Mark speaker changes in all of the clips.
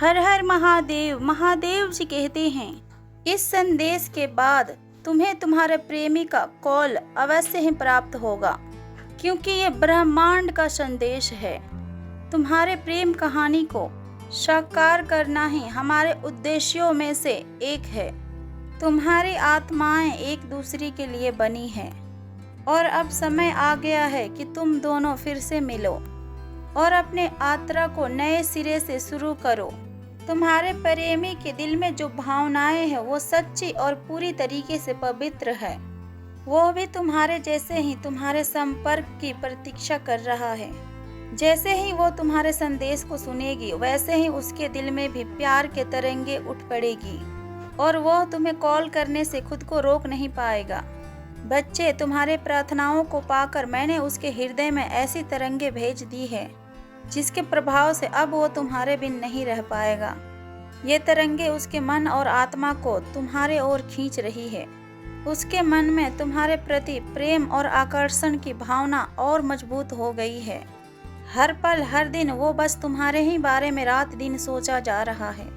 Speaker 1: हर हर महादेव। महादेव जी कहते हैं, इस संदेश के बाद तुम्हें तुम्हारे प्रेमी का कॉल अवश्य ही प्राप्त होगा, क्योंकि ये ब्रह्मांड का संदेश है। तुम्हारे प्रेम कहानी को साकार करना ही हमारे उद्देश्यों में से एक है। तुम्हारी आत्माएं एक दूसरे के लिए बनी हैं और अब समय आ गया है कि तुम दोनों फिर से मिलो और अपने यात्रा को नए सिरे से शुरू करो। तुम्हारे प्रेमी के दिल में जो भावनाएं हैं वो सच्ची और पूरी तरीके से पवित्र है। वो भी तुम्हारे जैसे ही तुम्हारे संपर्क की प्रतीक्षा कर रहा है। जैसे ही वो तुम्हारे संदेश को सुनेगी, वैसे ही उसके दिल में भी प्यार के तरंगे उठ पड़ेगी और वो तुम्हें कॉल करने से खुद को रोक नहीं पाएगा। बच्चे, तुम्हारे प्रार्थनाओं को पाकर मैंने उसके हृदय में ऐसी तरंगे भेज दी है जिसके प्रभाव से अब वो तुम्हारे बिन नहीं रह पाएगा। ये तरंगे उसके मन और आत्मा को तुम्हारे ओर खींच रही है। उसके मन में तुम्हारे प्रति प्रेम और आकर्षण की भावना और मजबूत हो गई है। हर पल हर दिन वो बस तुम्हारे ही बारे में रात दिन सोचा जा रहा है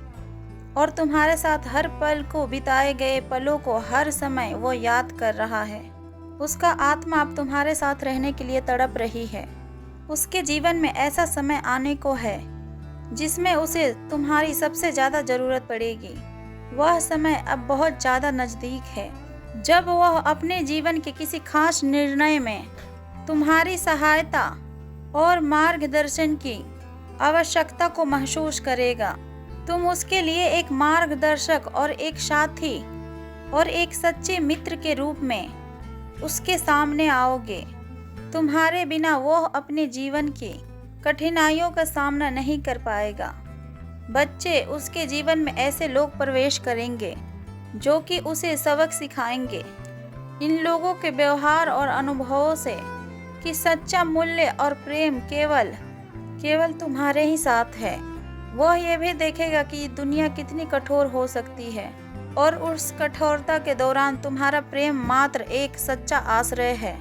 Speaker 1: और तुम्हारे साथ हर पल को बिताए गए पलों को हर समय वो याद कर रहा है। उसका आत्मा अब तुम्हारे साथ रहने के लिए तड़प रही है। उसके जीवन में ऐसा समय आने को है जिसमें उसे तुम्हारी सबसे ज़्यादा ज़रूरत पड़ेगी। वह समय अब बहुत ज़्यादा नज़दीक है जब वह अपने जीवन के किसी खास निर्णय में तुम्हारी सहायता और मार्गदर्शन की आवश्यकता को महसूस करेगा। तुम उसके लिए एक मार्गदर्शक और एक साथी और एक सच्चे मित्र के रूप में उसके सामने आओगे। तुम्हारे बिना वो अपने जीवन की कठिनाइयों का सामना नहीं कर पाएगा। बच्चे, उसके जीवन में ऐसे लोग प्रवेश करेंगे जो कि उसे सबक सिखाएंगे इन लोगों के व्यवहार और अनुभवों से कि सच्चा मूल्य और प्रेम केवल तुम्हारे ही साथ है। वह यह भी देखेगा कि दुनिया कितनी कठोर हो सकती है और उस कठोरता के दौरान तुम्हारा प्रेम मात्र एक सच्चा आश्रय है।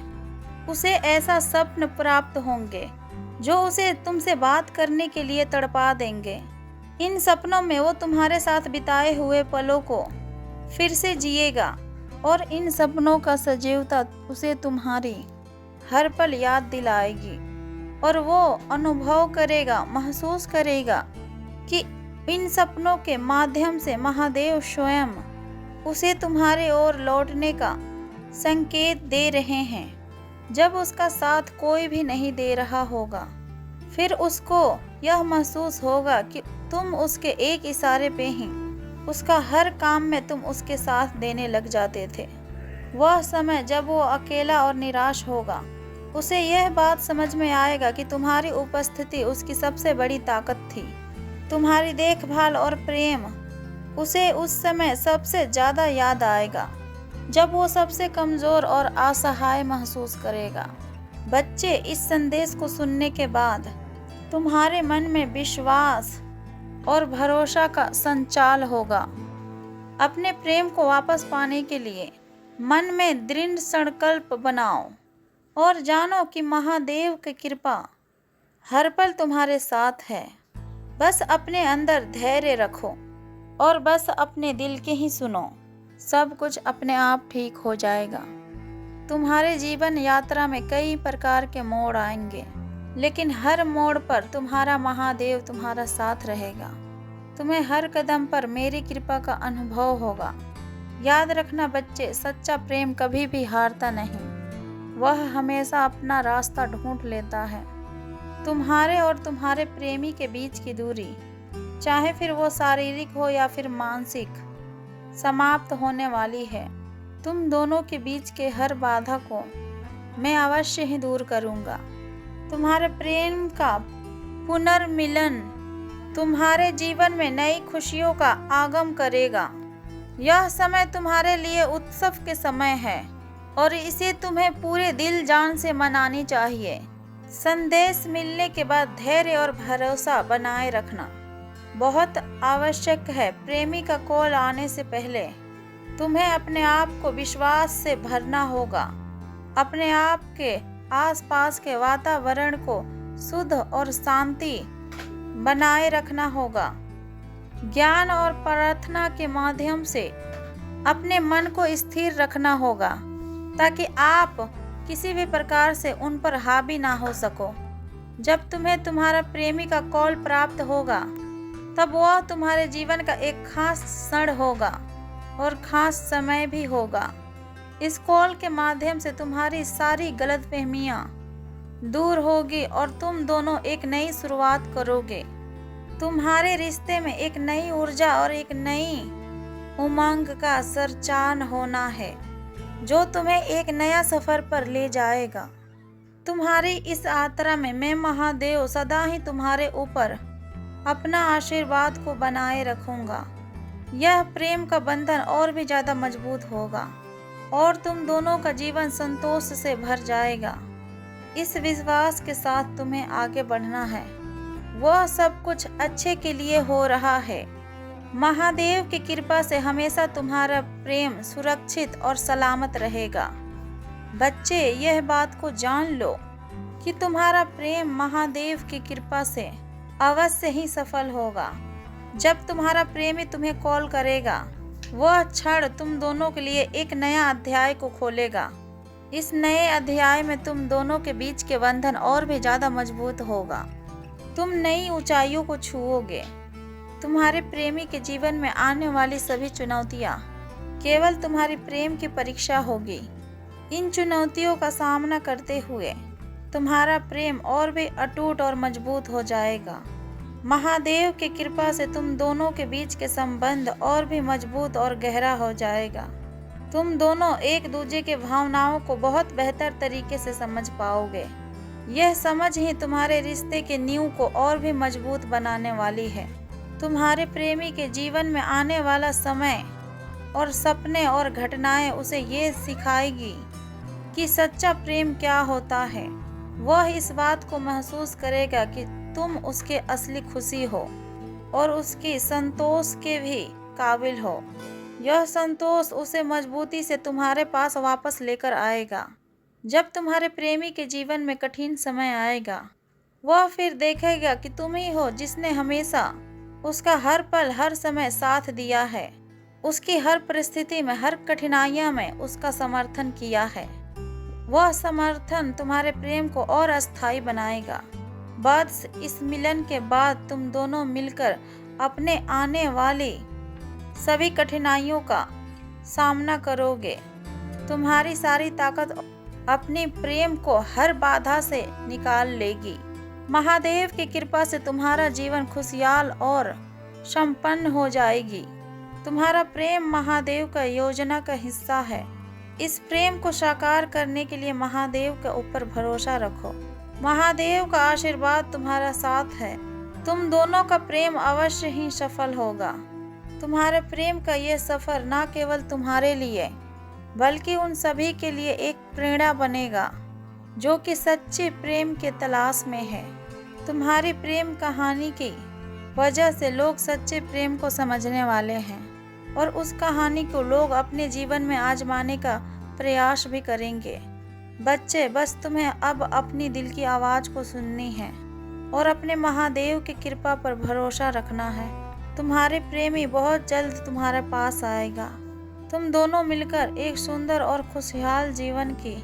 Speaker 1: उसे ऐसा स्वप्न प्राप्त होंगे जो उसे तुमसे बात करने के लिए तड़पा देंगे। इन सपनों में वो तुम्हारे साथ बिताए हुए पलों को फिर से जिएगा और इन सपनों का सजीवता उसे तुम्हारी हर पल याद दिलाएगी और वो अनुभव करेगा, महसूस करेगा कि इन सपनों के माध्यम से महादेव स्वयं उसे तुम्हारे ओर लौटने का संकेत दे रहे हैं। जब उसका साथ कोई भी नहीं दे रहा होगा, फिर उसको यह महसूस होगा कि तुम उसके एक इशारे पे ही उसका हर काम में तुम उसके साथ देने लग जाते थे। वह समय जब वो अकेला और निराश होगा, उसे यह बात समझ में आएगा कि तुम्हारी उपस्थिति उसकी सबसे बड़ी ताकत थी। तुम्हारी देखभाल और प्रेम उसे उस समय सबसे ज़्यादा याद आएगा जब वो सबसे कमज़ोर और असहाय महसूस करेगा। बच्चे, इस संदेश को सुनने के बाद तुम्हारे मन में विश्वास और भरोसा का संचार होगा। अपने प्रेम को वापस पाने के लिए मन में दृढ़ संकल्प बनाओ और जानो कि महादेव की कृपा हर पल तुम्हारे साथ है। बस अपने अंदर धैर्य रखो और बस अपने दिल के ही सुनो। सब कुछ अपने आप ठीक हो जाएगा। तुम्हारे जीवन यात्रा में कई प्रकार के मोड़ आएंगे, लेकिन हर मोड़ पर तुम्हारा महादेव तुम्हारा साथ रहेगा। तुम्हें हर कदम पर मेरी कृपा का अनुभव होगा। याद रखना बच्चे, सच्चा प्रेम कभी भी हारता नहीं। वह हमेशा अपना रास्ता ढूंढ लेता है। तुम्हारे और तुम्हारे प्रेमी के बीच की दूरी, चाहे फिर वो शारीरिक हो या फिर मानसिक, समाप्त होने वाली है। तुम दोनों के बीच के हर बाधा को मैं अवश्य ही दूर करूंगा। तुम्हारे प्रेम का पुनर्मिलन तुम्हारे जीवन में नई खुशियों का आगमन करेगा। यह समय तुम्हारे लिए उत्सव के समय है और इसे तुम्हें पूरे दिल जान से मनानी चाहिए। संदेश मिलने के बाद धैर्य और भरोसा बनाए रखना बहुत आवश्यक है। प्रेमी का कॉल आने से पहले तुम्हें अपने आप को विश्वास से भरना होगा। अपने आप के आसपास के वातावरण को शुद्ध और शांति बनाए रखना होगा ज्ञान और प्रार्थना के माध्यम से अपने मन को स्थिर रखना होगा ताकि आप किसी भी प्रकार से उन पर हावी ना हो सको। जब तुम्हें तुम्हारा प्रेमी का कॉल प्राप्त होगा तब वह तुम्हारे जीवन का एक खास क्षण होगा और खास समय भी होगा। इस कॉल के माध्यम से तुम्हारी सारी गलतफहमियां दूर होगी और तुम दोनों एक नई शुरुआत करोगे। तुम्हारे रिश्ते में एक नई ऊर्जा और एक नई उमंग का संचार होना है जो तुम्हें एक नया सफर पर ले जाएगा। तुम्हारी इस यात्रा में मैं महादेव सदा ही तुम्हारे ऊपर अपना आशीर्वाद को बनाए रखूंगा। यह प्रेम का बंधन और भी ज्यादा मजबूत होगा और तुम दोनों का जीवन संतोष से भर जाएगा। इस विश्वास के साथ तुम्हें आगे बढ़ना है, वह सब कुछ अच्छे के लिए हो रहा है। महादेव की कृपा से हमेशा तुम्हारा प्रेम सुरक्षित और सलामत रहेगा। बच्चे, यह बात को जान लो कि तुम्हारा प्रेम महादेव की कृपा से अवश्य ही सफल होगा। जब तुम्हारा प्रेमी तुम्हें कॉल करेगा, वह क्षण तुम दोनों के लिए एक नया अध्याय को खोलेगा। इस नए अध्याय में तुम दोनों के बीच के बंधन और भी ज्यादा मजबूत होगा। तुम नई ऊंचाइयों को छुओगे। तुम्हारे प्रेमी के जीवन में आने वाली सभी चुनौतियां केवल तुम्हारी प्रेम की परीक्षा होगी। इन चुनौतियों का सामना करते हुए तुम्हारा प्रेम और भी अटूट और मजबूत हो जाएगा। महादेव की कृपा से तुम दोनों के बीच के संबंध और भी मजबूत और गहरा हो जाएगा। तुम दोनों एक दूसरे के भावनाओं को बहुत बेहतर तरीके से समझ पाओगे। यह समझ ही तुम्हारे रिश्ते के नींव को और भी मजबूत बनाने वाली है। तुम्हारे प्रेमी के जीवन में आने वाला समय और सपने और घटनाएं उसे ये सिखाएगी कि सच्चा प्रेम क्या होता है। वह इस बात को महसूस करेगा कि तुम उसके असली खुशी हो और उसकी संतोष के भी काबिल हो। यह संतोष उसे मजबूती से तुम्हारे पास वापस लेकर आएगा। जब तुम्हारे प्रेमी के जीवन में कठिन समय आएगा, वह फिर देखेगा कि तुम ही हो जिसने हमेशा उसका हर पल हर समय साथ दिया है, उसकी हर परिस्थिति में हर कठिनाइयों में उसका समर्थन किया है। वह समर्थन तुम्हारे प्रेम को और अस्थायी बनाएगा। बस इस मिलन के बाद तुम दोनों मिलकर अपने आने वाली सभी कठिनाइयों का सामना करोगे। तुम्हारी सारी ताकत अपनी प्रेम को हर बाधा से निकाल लेगी। महादेव की कृपा से तुम्हारा जीवन खुशहाल और संपन्न हो जाएगी। तुम्हारा प्रेम महादेव का योजना का हिस्सा है। इस प्रेम को साकार करने के लिए महादेव के ऊपर भरोसा रखो। महादेव का आशीर्वाद तुम्हारा साथ है। तुम दोनों का प्रेम अवश्य ही सफल होगा। तुम्हारे प्रेम का ये सफर न केवल तुम्हारे लिए बल्कि उन सभी के लिए एक प्रेरणा बनेगा जो कि सच्चे प्रेम के तलाश में है। तुम्हारी प्रेम कहानी की वजह से लोग सच्चे प्रेम को समझने वाले हैं और उस कहानी को लोग अपने जीवन में आजमाने का प्रयास भी करेंगे। बच्चे, बस तुम्हें अब अपनी दिल की आवाज़ को सुननी है और अपने महादेव की कृपा पर भरोसा रखना है। तुम्हारे प्रेमी बहुत जल्द तुम्हारे पास आएगा। तुम दोनों मिलकर एक सुंदर और खुशहाल जीवन की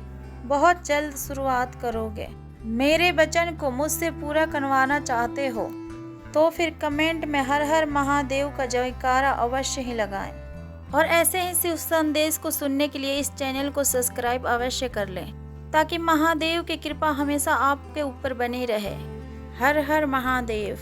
Speaker 1: बहुत जल्द शुरुआत करोगे। मेरे वचन को मुझसे पूरा करवाना चाहते हो तो फिर कमेंट में हर हर महादेव का जयकारा अवश्य ही लगाएं और ऐसे ही शिव संदेश को सुनने के लिए इस चैनल को सब्सक्राइब अवश्य कर लें ताकि महादेव की कृपा हमेशा आपके ऊपर बनी रहे। हर हर महादेव।